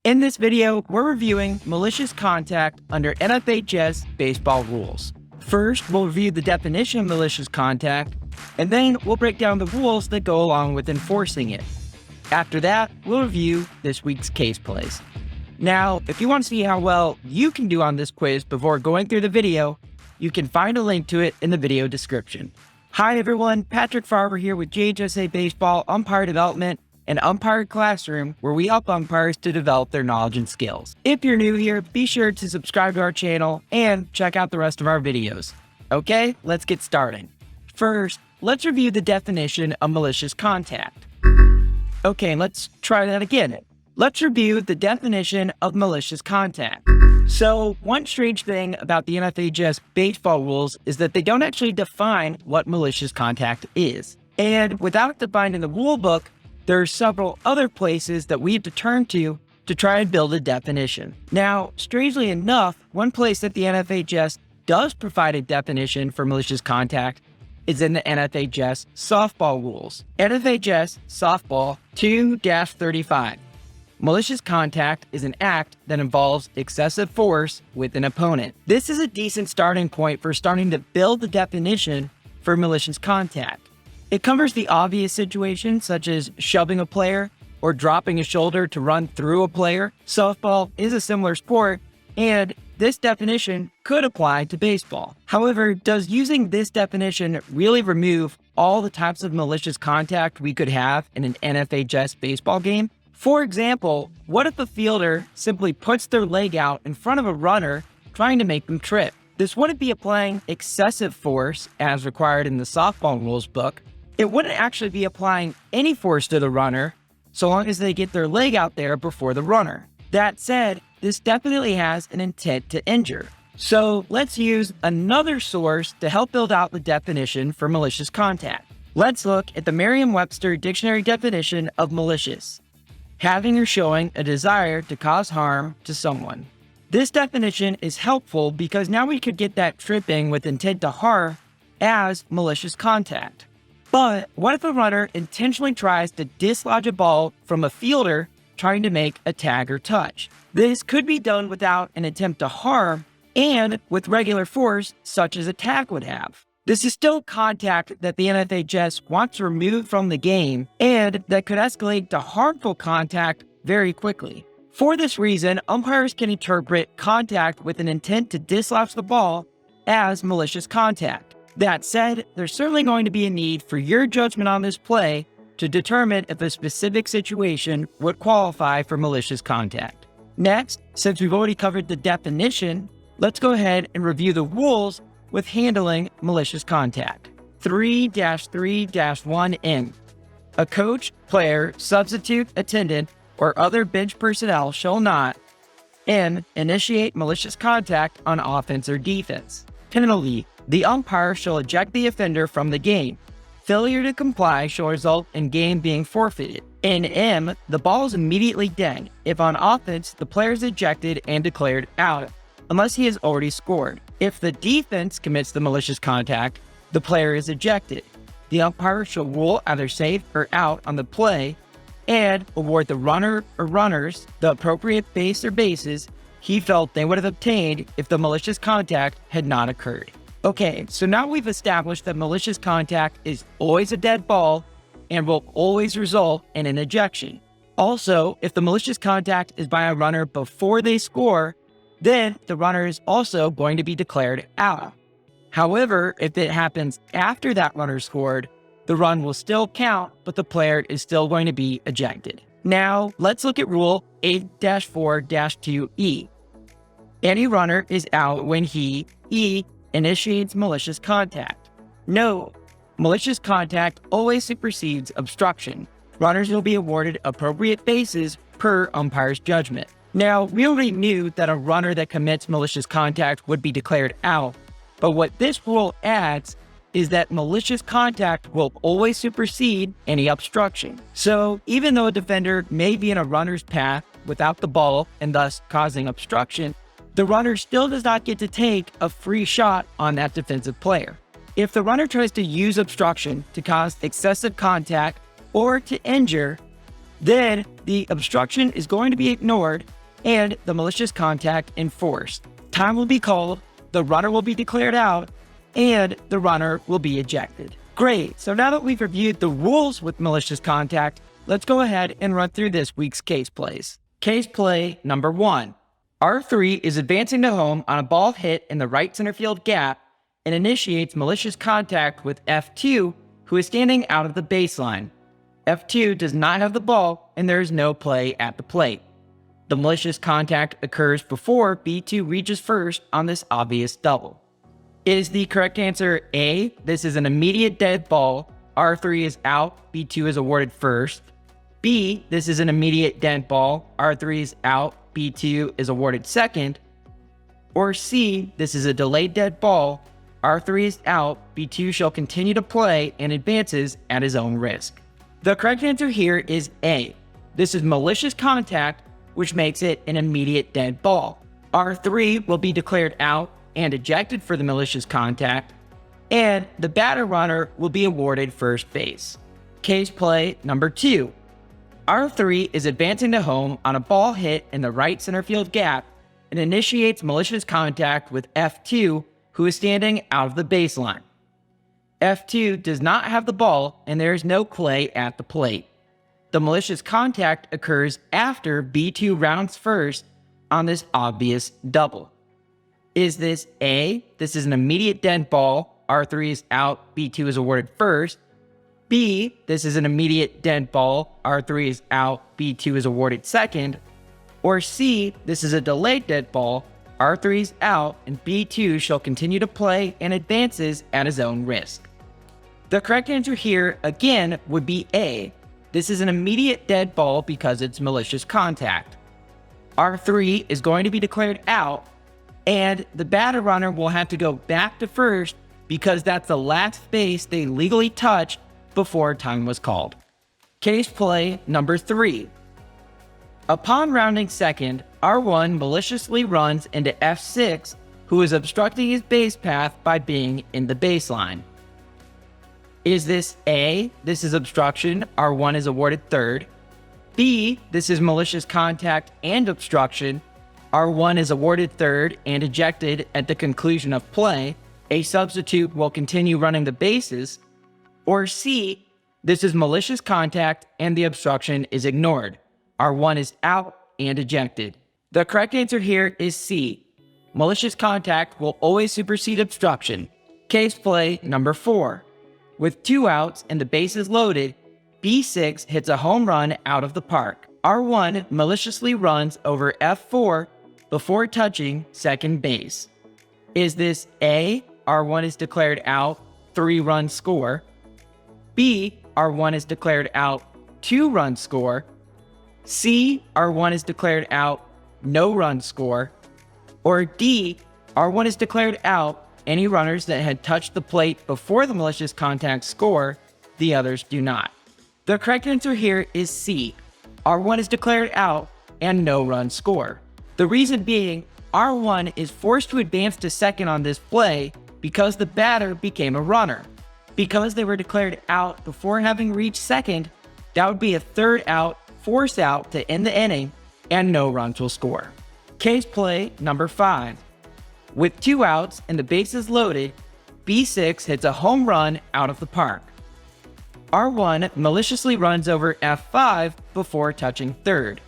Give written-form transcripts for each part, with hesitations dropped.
In this video, we're reviewing malicious contact under NFHS Baseball rules. First, we'll review the definition of malicious contact, and then we'll break down the rules that go along with enforcing it. After that, we'll review this week's case plays. Now, if you want to see how well you can do on this quiz before going through the video, you can find a link to it in the video description. Hi everyone, Patrick Farber here with NFHS Baseball Umpire Development and Umpire Classroom, where we help umpires to develop their knowledge and skills. If you're new here, be sure to subscribe to our channel and check out the rest of our videos. Okay, let's get started. First, let's review the definition of malicious contact. Okay, let's try that again. Let's review the definition of malicious contact. So, one strange thing about the NFHS baseball rules is that they don't actually define what malicious contact is. And without defined in the rule book, there are several other places that we have to turn to try and build a definition. Now, strangely enough, one place that the NFHS does provide a definition for malicious contact is in the NFHS softball rules. NFHS softball 2-35. Malicious contact is an act that involves excessive force with an opponent. This is a decent starting point for starting to build the definition for malicious contact. It covers the obvious situations such as shoving a player or dropping a shoulder to run through a player. Softball is a similar sport, and this definition could apply to baseball. However, does using this definition really remove all the types of malicious contact we could have in an NFHS baseball game? For example, what if a fielder simply puts their leg out in front of a runner trying to make them trip? This wouldn't be applying excessive force as required in the softball rules book. It wouldn't actually be applying any force to the runner so long as they get their leg out there before the runner. That said, this definitely has an intent to injure. So let's use another source to help build out the definition for malicious contact. Let's look at the Merriam-Webster dictionary definition of malicious: having or showing a desire to cause harm to someone. This definition is helpful because now we could get that tripping with intent to harm as malicious contact. But what if a runner intentionally tries to dislodge a ball from a fielder trying to make a tag or touch? This could be done without an attempt to harm and with regular force, such as a tag would have. This is still contact that the NFHS wants removed from the game and that could escalate to harmful contact very quickly. For this reason, umpires can interpret contact with an intent to dislodge the ball as malicious contact. That said, there's certainly going to be a need for your judgment on this play to determine if a specific situation would qualify for malicious contact. Next, since we've already covered the definition, let's go ahead and review the rules with handling malicious contact. 3-3-1N. A coach, player, substitute, attendant, or other bench personnel shall not N. Initiate malicious contact on offense or defense. Penalty. The umpire shall eject the offender from the game. Failure to comply shall result in game being forfeited. In M, the ball is immediately dead if on offense the player is ejected and declared out, unless he has already scored. If the defense commits the malicious contact, the player is ejected. The umpire shall rule either safe or out on the play and award the runner or runners the appropriate base or bases he felt they would have obtained if the malicious contact had not occurred. Okay, so now we've established that malicious contact is always a dead ball and will always result in an ejection. Also, if the malicious contact is by a runner before they score, then the runner is also going to be declared out. However, if it happens after that runner scored, the run will still count, but the player is still going to be ejected. Now, let's look at Rule 8-4-2E. Any runner is out when he, E, initiates malicious contact. No, malicious contact always supersedes obstruction. Runners will be awarded appropriate bases per umpire's judgment. Now, we already knew that a runner that commits malicious contact would be declared out, but what this rule adds is that malicious contact will always supersede any obstruction. So, even though a defender may be in a runner's path without the ball and thus causing obstruction, the runner still does not get to take a free shot on that defensive player. If the runner tries to use obstruction to cause excessive contact or to injure, Then the obstruction is going to be ignored and the malicious contact enforced. Time will be called, the runner will be declared out, and the runner will be ejected. Great, so now that we've reviewed the rules with malicious contact, let's go ahead and run through this week's case plays. Case play number 1. R3 is advancing to home on a ball hit in the right center field gap and initiates malicious contact with F2, who is standing out of the baseline. F2 does not have the ball and there is no play at the plate. The malicious contact occurs before B2 reaches first on this obvious double. Is the correct answer A, this is an immediate dead ball, R3 is out, B2 is awarded first. B, this is an immediate dead ball, R3 is out, B2 is awarded second. Or C, this is a delayed dead ball, R3 is out, B2 shall continue to play and advances at his own risk. The correct answer here is A. This is malicious contact, which makes it an immediate dead ball. R3 will be declared out and ejected for the malicious contact, and the batter runner will be awarded first base. Case play number 2. R3 is advancing to home on a ball hit in the right center field gap and initiates malicious contact with F2, who is standing out of the baseline. F2 does not have the ball and there is no play at the plate. The malicious contact occurs after B2 rounds first on this obvious double. Is this A, this is an immediate dead ball, R3 is out, B2 is awarded first. B, this is an immediate dead ball, R3 is out, B2 is awarded second. Or C, this is a delayed dead ball, R3 is out, and B2 shall continue to play and advances at his own risk. The correct answer here, again, would be A. This is an immediate dead ball because it's malicious contact. R3 is going to be declared out, and the batter runner will have to go back to first because that's the last base they legally touched before time was called. Case play number 3. Upon rounding second, R1 maliciously runs into F6, who is obstructing his base path by being in the baseline. Is this A, this is obstruction, R1 is awarded third. B, this is malicious contact and obstruction, R1 is awarded third and ejected at the conclusion of play. A substitute will continue running the bases. Or C, this is malicious contact and the obstruction is ignored. R1 is out and ejected. The correct answer here is C. Malicious contact will always supersede obstruction. Case play number 4. With 2 outs and the bases loaded, B6 hits a home run out of the park. R1 maliciously runs over F4 before touching second base. Is this A, R1 is declared out, 3-run score? B, R1 is declared out, 2-run score? C, R1 is declared out, no run score? Or D, R1 is declared out, any runners that had touched the plate before the malicious contact score, the others do not. The correct answer here is C, R1 is declared out and no run score. The reason being, R1 is forced to advance to second on this play because the batter became a runner. Because they were declared out before having reached second, that would be a third out, force out to end the inning, and no runs will score. Case play number 5. With 2 outs and the bases loaded, B6 hits a home run out of the park. R1 maliciously runs over F5 before touching third.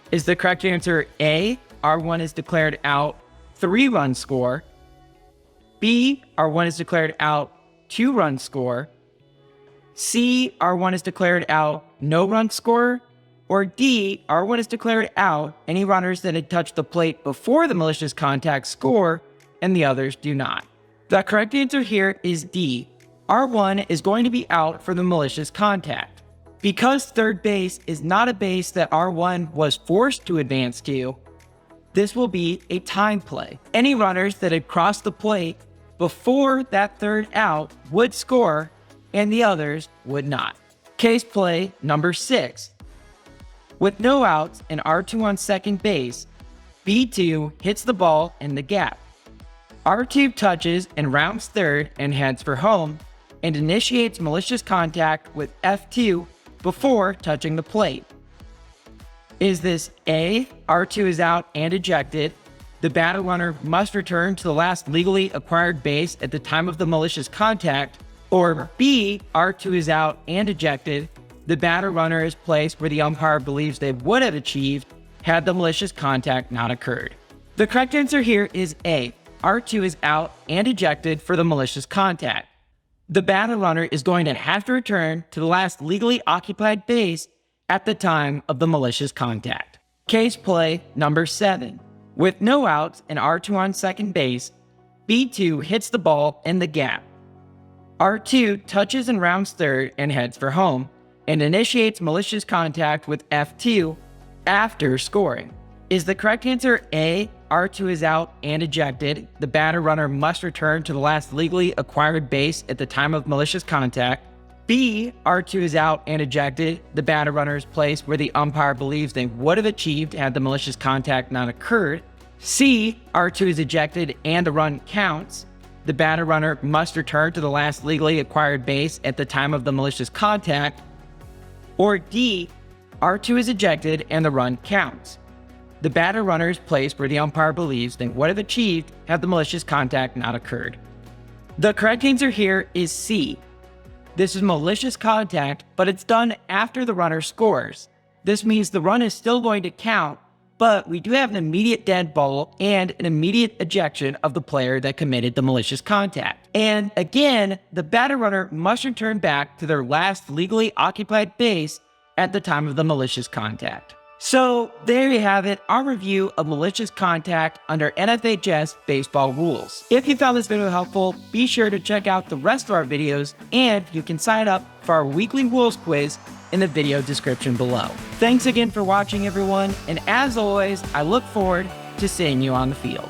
Is the correct answer A, R1 is declared out, 3-run score? B, R1 is declared out, 2-run score? C, R1 is declared out, no run score? Or D, R1 is declared out, any runners that had touched the plate before the malicious contact score, and the others do not. The correct answer here is D. R1 is going to be out for the malicious contact. Because third base is not a base that R1 was forced to advance to, this will be a time play. Any runners that had crossed the plate before that third out would score, and the others would not. Case play number 6. With no outs and R2 on second base, B2 hits the ball in the gap. R2 touches and rounds third and heads for home, and initiates malicious contact with F2 before touching the plate? Is this A, R2 is out and ejected, the batter runner must return to the last legally acquired base at the time of the malicious contact, or B, R2 is out and ejected, the batter runner is placed where the umpire believes they would have achieved had the malicious contact not occurred? The correct answer here is A, R2 is out and ejected for the malicious contact. The batter runner is going to have to return to the last legally occupied base at the time of the malicious contact. Case play number 7. With no outs and R2 on second base, B2 hits the ball in the gap. R2 touches and rounds third and heads for home, and initiates malicious contact with F2 after scoring. Is the correct answer A, R2 is out and ejected, the batter runner must return to the last legally acquired base at the time of malicious contact? B, R2 is out and ejected, the batter runner is placed where the umpire believes they would have achieved had the malicious contact not occurred? C, R2 is ejected and the run counts, the batter runner must return to the last legally acquired base at the time of the malicious contact? Or D, R2 is ejected and the run counts, the batter runner is placed where the umpire believes they would have achieved had the malicious contact not occurred? The correct answer here is C. This is malicious contact, but it's done after the runner scores. This means the run is still going to count, but we do have an immediate dead ball and an immediate ejection of the player that committed the malicious contact. And again, the batter runner must return back to their last legally occupied base at the time of the malicious contact. So there you have it, our review of malicious contact under NFHS baseball rules. If you found this video helpful, be sure to check out the rest of our videos, and you can sign up for our weekly rules quiz in the video description below. Thanks again for watching, everyone, and as always, I look forward to seeing you on the field.